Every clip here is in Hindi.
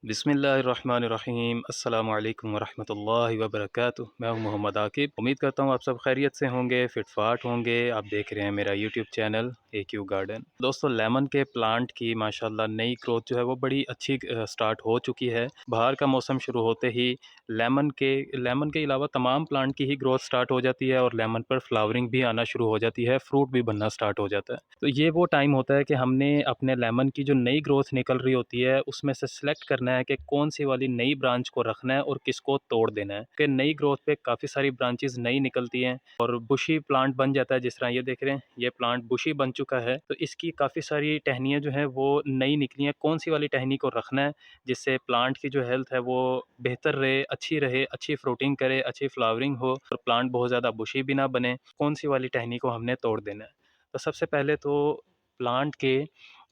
बिस्मिल्लाहिर्रहमानिर्रहीम अस्सलामु अलैकुम वरहमतुल्लाहि वबरकातुह। मैं हूं मोहम्मद आकिब। उम्मीद करता हूं आप सब खैरियत से होंगे, फिट-फाट होंगे। आप देख रहे हैं मेरा यूट्यूब चैनल AQ गार्डन। दोस्तों, लेमन के प्लांट की माशाल्लाह नई ग्रोथ जो है वो बड़ी अच्छी स्टार्ट हो चुकी है। बाहर का मौसम शुरू होते ही लेमन के अलावा तमाम प्लांट की ही ग्रोथ स्टार्ट हो जाती है और लेमन पर फ्लावरिंग भी आना शुरू हो जाती है, फ्रूट भी बनना स्टार्ट हो जाता है। तो ये वो टाइम होता है कि हमने अपने लेमन की जो नई ग्रोथ निकल रही होती है उसमें से सिलेक्ट करना है कि कौन सी वाली नई ब्रांच को रखना है और किसको तोड़ देना है। कि नई ग्रोथ पे काफ़ी सारी ब्रांचेस नई निकलती हैं और बुशी प्लांट बन जाता है। जिस तरह ये देख रहे हैं, ये प्लांट बुशी बन चुका है, तो इसकी काफ़ी सारी टहनियाँ जो हैं वो नई निकली हैं। कौन सी वाली टहनी को रखना है जिससे प्लांट की जो हेल्थ है वो बेहतर रहे, अच्छी फ्रूटिंग करे, अच्छी फ्लावरिंग हो और प्लांट बहुत ज़्यादा बुशी भी ना बने, कौन सी वाली टहनी को हमने तोड़ देना है। तो सबसे पहले तो प्लांट के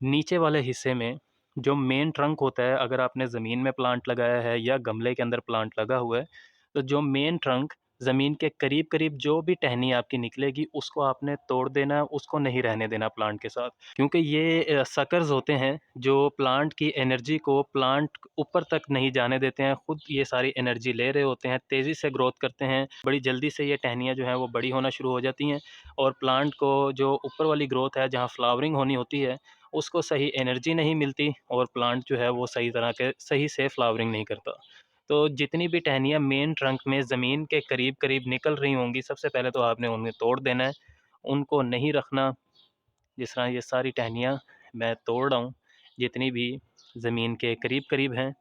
नीचे वाले हिस्से में जो मेन ट्रंक होता है, अगर आपने ज़मीन में प्लांट लगाया है या गमले के अंदर प्लांट लगा हुआ है, तो जो मेन ट्रंक ज़मीन के करीब करीब जो भी टहनी आपकी निकलेगी उसको आपने तोड़ देना है, उसको नहीं रहने देना प्लांट के साथ। क्योंकि ये सकर्स होते हैं जो प्लांट की एनर्जी को प्लांट ऊपर तक नहीं जाने देते हैं, खुद ये सारी एनर्जी ले रहे होते हैं, तेज़ी से ग्रोथ करते हैं, बड़ी जल्दी से ये टहनियाँ जो हैं वो बड़ी होना शुरू हो जाती हैं और प्लांट को जो ऊपर वाली ग्रोथ है, जहाँ फ्लावरिंग होनी होती है, उसको सही एनर्जी नहीं मिलती और प्लांट जो है वो सही से फ्लावरिंग नहीं करता। तो जितनी भी टहनियाँ मेन ट्रंक में ज़मीन के करीब-करीब निकल रही होंगी, सबसे पहले तो आपने उन्हें तोड़ देना है, उनको नहीं रखना। जिस तरह ये सारी टहनियाँ मैं तोड़ रहा हूँ, जितनी भी ज़मीन के करीब-करीब हैं।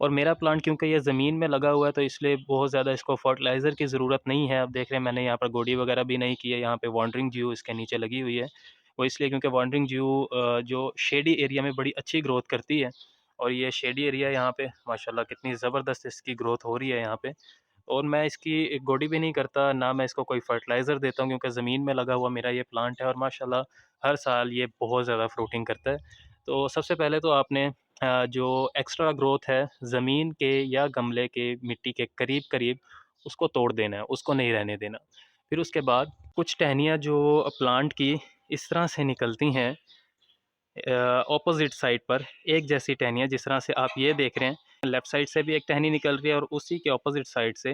और मेरा प्लांट क्योंकि ये ज़मीन में लगा हुआ है तो इसलिए बहुत ज़्यादा इसको फर्टिलाइज़र की ज़रूरत नहीं है। आप देख रहे हैं मैंने यहाँ पर गोडी वगैरह भी नहीं की है, यहाँ पे वांडरिंग ज्यू इसके नीचे लगी हुई है। वो इसलिए क्योंकि वांडरिंग ज्यू जो शेडी एरिया में बड़ी अच्छी ग्रोथ करती है और ये शेडी एरिया यहाँ पे माशाल्लाह कितनी ज़बरदस्त इसकी ग्रोथ हो रही है यहाँ पे। और मैं इसकी गोडी भी नहीं करता, ना मैं इसको कोई फर्टिलाइज़र देता हूँ क्योंकि ज़मीन में लगा हुआ मेरा ये प्लांट है और माशाल्लाह हर साल ये बहुत ज़्यादा फ्रूटिंग करता है। तो सबसे पहले तो आपने जो एक्स्ट्रा ग्रोथ है ज़मीन के या गमले के मिट्टी के करीब-करीब उसको तोड़ देना है, उसको नहीं रहने देना। फिर उसके बाद कुछ टहनियाँ जो प्लांट की इस तरह से निकलती हैं ऑपोज़िट साइड पर एक जैसी टहनियाँ, जिस तरह से आप ये देख रहे हैं, लेफ़्ट साइड से भी एक टहनी निकल रही है और उसी के ऑपोज़िट साइड से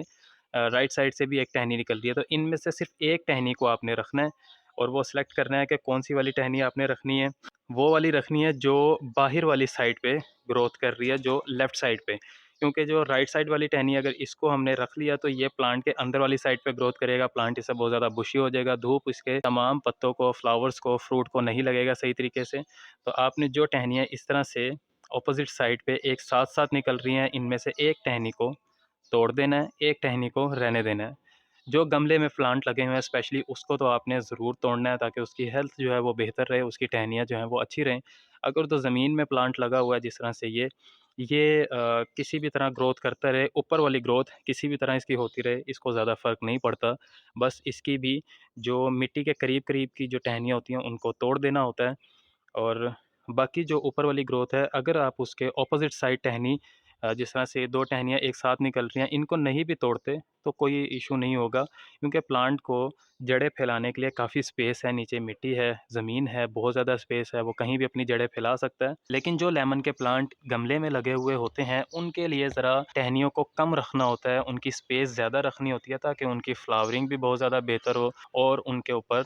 राइट साइड से भी एक टहनी निकल रही है। तो इनमें से सिर्फ़ एक टहनी को आपने रखना है और वो सिलेक्ट करना है कि कौन-सी वाली टहनी आपने रखनी है। वो वाली रखनी है जो बाहर वाली साइड पे ग्रोथ कर रही है, जो लेफ़्ट साइड पे। क्योंकि जो राइट साइड वाली टहनी अगर इसको हमने रख लिया तो ये प्लांट के अंदर वाली साइड पे ग्रोथ करेगा, प्लांट इससे बहुत ज़्यादा बुशी हो जाएगा, धूप इसके तमाम पत्तों को, फ्लावर्स को, फ्रूट को नहीं लगेगा सही तरीके से। तो आपने जो टहनियाँ इस तरह से ऑपोज़िट साइड पे एक साथ-साथ निकल रही हैं, इनमें से एक टहनी को तोड़ देना है, एक टहनी को रहने देना है। जो गमले में प्लांट लगे हुए हैं स्पेशली उसको तो आपने ज़रूर तोड़ना है ताकि उसकी हेल्थ जो है वो बेहतर रहे, उसकी टहनियाँ जो हैं वो अच्छी रहें। अगर तो ज़मीन में प्लांट लगा हुआ है जिस तरह से ये किसी भी तरह ग्रोथ करता रहे, ऊपर वाली ग्रोथ किसी भी तरह इसकी होती रहे, इसको ज़्यादा फ़र्क नहीं पड़ता। बस इसकी भी जो मिट्टी के करीब-करीब की जो टहनियाँ होती हैं उनको तोड़ देना होता है। और बाकी जो ऊपर वाली ग्रोथ है, अगर आप उसके ऑपोज़िट साइड टहनी जिस तरह से 2 टहनियाँ एक साथ निकल रही हैं, इनको नहीं भी तोड़ते, तो कोई इश्यू नहीं होगा क्योंकि प्लांट को जड़ें फैलाने के लिए काफ़ी स्पेस है, नीचे मिट्टी है, ज़मीन है, बहुत ज़्यादा स्पेस है, वो कहीं भी अपनी जड़ें फैला सकता है। लेकिन जो लेमन के प्लांट गमले में लगे हुए होते हैं, उनके लिए ज़रा टहनियों को कम रखना होता है, उनकी स्पेस ज़्यादा रखनी होती है ताकि उनकी फ्लावरिंग भी बहुत ज़्यादा बेहतर हो और उनके ऊपर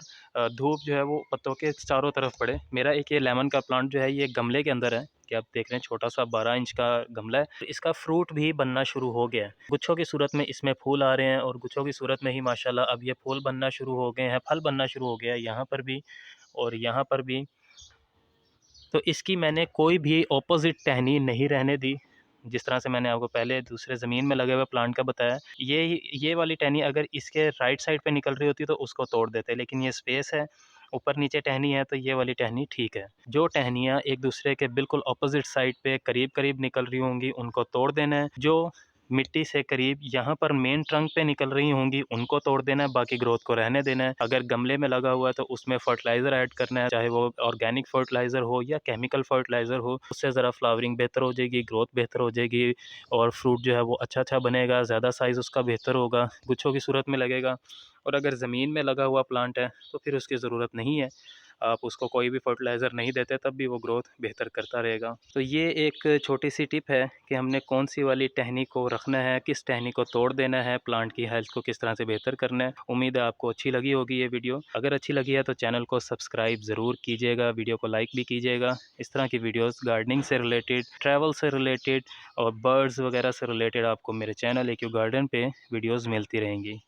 धूप जो है वो पत्तों के चारों तरफ पड़े। मेरा एक ये लेमन का प्लांट जो है ये गमले के अंदर है, कि आप देख रहे हैं छोटा-सा 12 इंच का गमला है। तो इसका फ्रूट भी बनना शुरू हो गया है। गुच्छों की सूरत में इसमें फूल आ रहे हैं और गुच्छों की सूरत में ही माशाल्लाह अब ये फूल बनना शुरू हो गए हैं, फल बनना शुरू हो गया है यहाँ पर भी और यहाँ पर भी। तो इसकी मैंने कोई भी ऑपोज़िट टहनी नहीं रहने दी। जिस तरह से मैंने आपको पहले दूसरे ज़मीन में लगे हुए प्लांट का बताया, ये वाली टहनी अगर इसके राइट साइड पे निकल रही होती तो उसको तोड़ देते, लेकिन ये स्पेस है, ऊपर-नीचे टहनी है तो ये वाली टहनी ठीक है। जो टहनियाँ एक दूसरे के बिल्कुल ऑपोज़िट साइड पे करीब-करीब निकल रही होंगी उनको तोड़ देना है। जो मिट्टी से करीब यहाँ पर मेन ट्रंक पे निकल रही होंगी उनको तोड़ देना है, बाकी ग्रोथ को रहने देना है। अगर गमले में लगा हुआ है तो उसमें फर्टिलाइज़र ऐड करना है, चाहे वो ऑर्गेनिक फर्टिलाइज़र हो या केमिकल फर्टिलाइज़र हो, उससे ज़रा फ्लावरिंग बेहतर हो जाएगी, ग्रोथ बेहतर हो जाएगी और फ्रूट जो है वो अच्छा-अच्छा बनेगा, ज़्यादा साइज़ उसका बेहतर होगा, गुच्छों की सूरत में लगेगा। और अगर ज़मीन में लगा हुआ प्लांट है तो फिर उसकी ज़रूरत नहीं है। आप उसको कोई भी फर्टिलाइज़र नहीं देते तब भी वो ग्रोथ बेहतर करता रहेगा। तो ये एक छोटी सी टिप है कि हमने कौन सी वाली टहनी को रखना है, किस टहनी को तोड़ देना है, प्लांट की हेल्थ को किस तरह से बेहतर करना है। उम्मीद है आपको अच्छी लगी होगी ये वीडियो। अगर अच्छी लगी है तो चैनल को सब्सक्राइब ज़रूर कीजिएगा, वीडियो को लाइक भी कीजिएगा। इस तरह की वीडियोस गार्डनिंग से रिलेटेड, ट्रैवल से रिलेटेड और बर्ड्स वगैरह से रिलेटेड आपको मेरे चैनल एक्यू गार्डन पे वीडियोस मिलती रहेंगी।